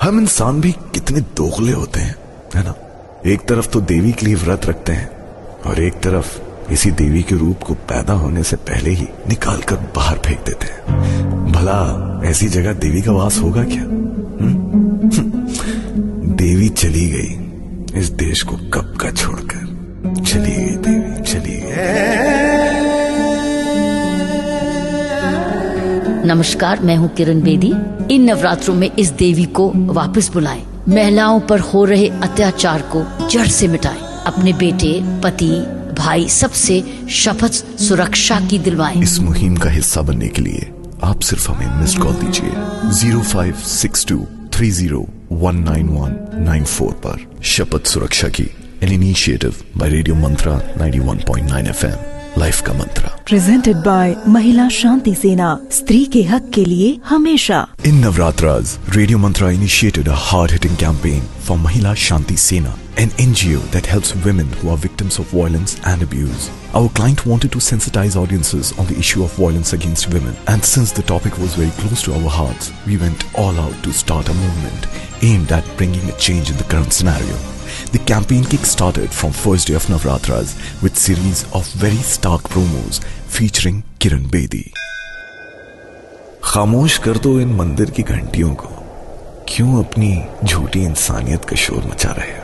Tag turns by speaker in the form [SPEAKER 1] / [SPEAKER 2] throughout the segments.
[SPEAKER 1] हम इंसान भी कितने दोगले होते हैं, है ना। एक तरफ तो देवी के लिए व्रत रखते हैं और एक तरफ इसी देवी के रूप को पैदा होने से पहले ही निकालकर बाहर फेंक देते हैं। भला ऐसी जगह देवी का वास होगा क्या? देवी चली गई इस देश को कब का छोड़कर, चली गई देवी, चली गई।
[SPEAKER 2] नमस्कार, मैं हूँ किरण बेदी। इन नवरात्रों में इस देवी को वापस बुलाएं, महिलाओं पर हो रहे अत्याचार को जड़ से मिटाएं, अपने बेटे, पति, भाई सबसे शपथ सुरक्षा की दिलवाएं।
[SPEAKER 1] इस मुहिम का हिस्सा बनने के लिए आप सिर्फ हमें मिस्ड कॉल दीजिए 056230199194 पर। शपथ सुरक्षा की, an initiative by radio Mantra 91.9 FM, life का मंत्रा।
[SPEAKER 3] प्रेजेंटेड बाय महिला शांति सेना, स्त्री के हक के लिए हमेशा।
[SPEAKER 1] In Navratras, Radio Mantra initiated a hard-hitting campaign for Mahila Shanti Sena, an NGO that helps women who are victims of violence and abuse. Our client wanted to sensitize audiences on the issue of violence against women, and since the topic was very close to our hearts, we went all out to start a movement aimed at bringing a change in the current scenario. The campaign kick-started from first day of Navratras with series of very stark promos featuring Kiran Bedi. खामोश कर दो इन मंदिर की घंटियों को, क्यों अपनी झूठी इंसानियत का शोर मचा रहे हो।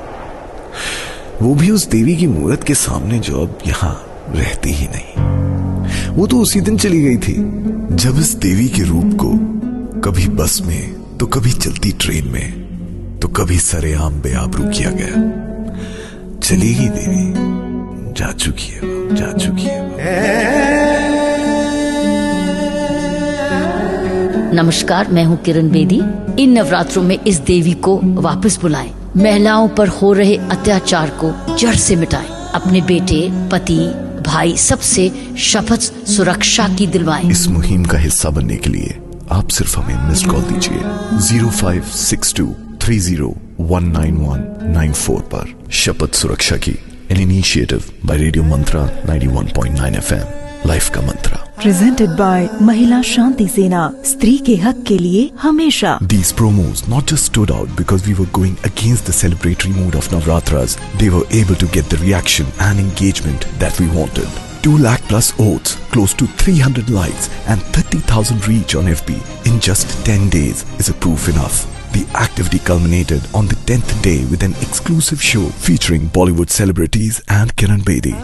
[SPEAKER 1] वो भी उस देवी की मूर्त के सामने जो अब यहाँ रहती ही नहीं। वो तो उसी दिन चली गई थी जब इस देवी के रूप को कभी बस में तो कभी चलती ट्रेन में तो कभी सरेआम बेआबरू किया गया। चली गई देवी, जा चुकी है, जा चुकी है।
[SPEAKER 2] नमस्कार, मैं हूँ किरण बेदी। इन नवरात्रों में इस देवी को वापस बुलाएं, महिलाओं पर हो रहे अत्याचार को जड़ से मिटाएं, अपने बेटे, पति, भाई सबसे शपथ सुरक्षा की दिलवाएं।
[SPEAKER 1] इस मुहिम का हिस्सा बनने के लिए आप सिर्फ हमें मिस्ड कॉल दीजिए 056230199194 पर। शपथ सुरक्षा की, an initiative by radio Mantra 91.9 FM, life का मंत्रा।
[SPEAKER 3] प्रेजेंटेड बाय महिला शांति सेना, स्त्री के हक के लिए हमेशा।
[SPEAKER 1] These promos not just stood out because we were going against the celebratory mood of Navratras, they were able to get the reaction and engagement that we wanted. 2 lakh plus votes, close to 300 likes and 30,000 reach on FB in just 10 days is a proof enough. The activity culminated on the 10th day with an exclusive show featuring Bollywood celebrities and Kiran Bedi.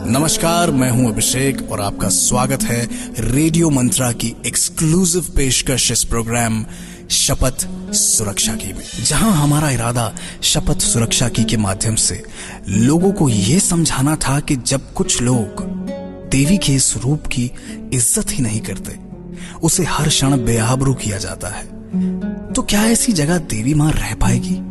[SPEAKER 4] नमस्कार, मैं हूं अभिषेक और आपका स्वागत है radio मंत्रा की exclusive पेशकश इस प्रोग्राम शपथ सुरक्षा की में, जहां हमारा इरादा शपथ सुरक्षा की के माध्यम से लोगों को ये समझाना था कि जब कुछ लोग देवी के इस रूप की इज्जत ही नहीं करते, उसे हर क्षण बेआबरू किया जाता है, तो क्या ऐसी जगह देवी मां रह पाएगी?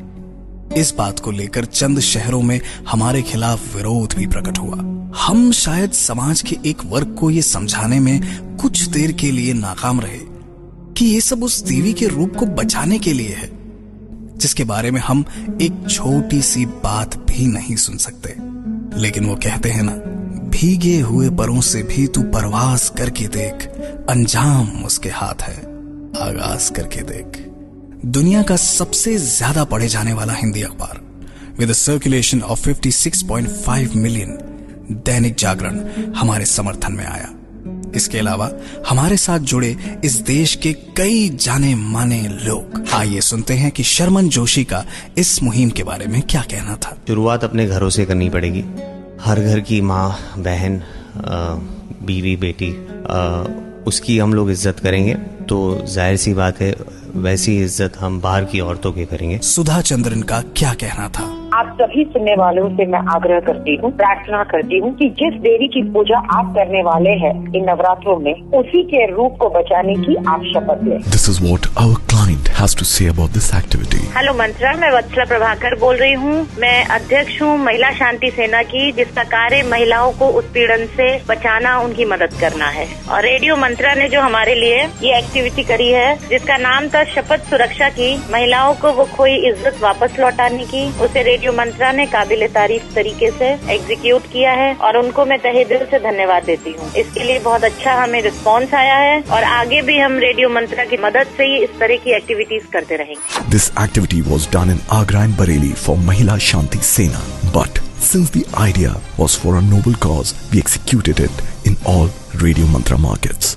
[SPEAKER 4] इस बात को लेकर चंद शहरों में हमारे खिलाफ विरोध भी प्रकट हुआ। हम शायद समाज के एक वर्ग को ये समझाने में कुछ देर के लिए नाकाम रहे कि ये सब उस देवी के रूप को बचाने के लिए है, जिसके बारे में हम एक छोटी सी बात भी नहीं सुन सकते। लेकिन वो कहते हैं ना, भीगे हुए परों से भी तू परवास करके देख, अंजाम उसके हाथ है, आगाज करके देख। दुनिया का सबसे ज्यादा पढ़े जाने वाला हिंदी अखबार with a circulation of 56.5 million Dainik Jagran हमारे समर्थन में आया। इसके अलावा हमारे साथ जुड़े इस देश के कई जाने माने लोग। आइए सुनते हैं कि शर्मन जोशी का इस मुहिम के बारे में क्या कहना था।
[SPEAKER 5] शुरुआत अपने घरों से करनी पड़ेगी। हर घर की माँ, बहन, बीवी, बेटी, उसकी हम लोग इज्जत करेंगे तो जाहिर सी बात है वैसी इज्जत हम बाहर की औरतों की करेंगे।
[SPEAKER 4] सुधा चंद्रन का क्या कहना था।
[SPEAKER 6] आप सभी सुनने वालों से मैं आग्रह करती हूँ, प्रार्थना करती हूँ कि जिस देवी की पूजा आप करने वाले हैं इन नवरात्रों में, उसी के रूप को बचाने की आप शपथ लें।
[SPEAKER 1] This is what our client has to say about this activity.
[SPEAKER 7] Hello Mantra, मैं वत्सला प्रभाकर बोल रही हूँ। मैं अध्यक्ष हूँ महिला शांति सेना की, जिसका कार्य महिलाओं को उत्पीड़न से बचाना, उनकी मदद करना है। और रेडियो मंत्रा ने जो हमारे लिए ये एक्टिविटी करी है, जिसका नाम था शपथ सुरक्षा की, महिलाओं को वो खोई इज्जत वापस लौटाने की, उसे रेडियो मंत्रा ने काबिले तारीफ तरीके से एग्जीक्यूट किया है और उनको मैं तहे दिल से धन्यवाद देती हूँ। इसके लिए बहुत अच्छा हमें रिस्पांस आया है और आगे भी हम रेडियो मंत्रा की मदद से ही इस तरह की की एक्टिविटीज करते रहेंगे।
[SPEAKER 1] This activity was done in Agra and Bareilly for Mahila Shanti Sena. But since the idea was for a noble cause, we executed it in all Radio Mantra markets.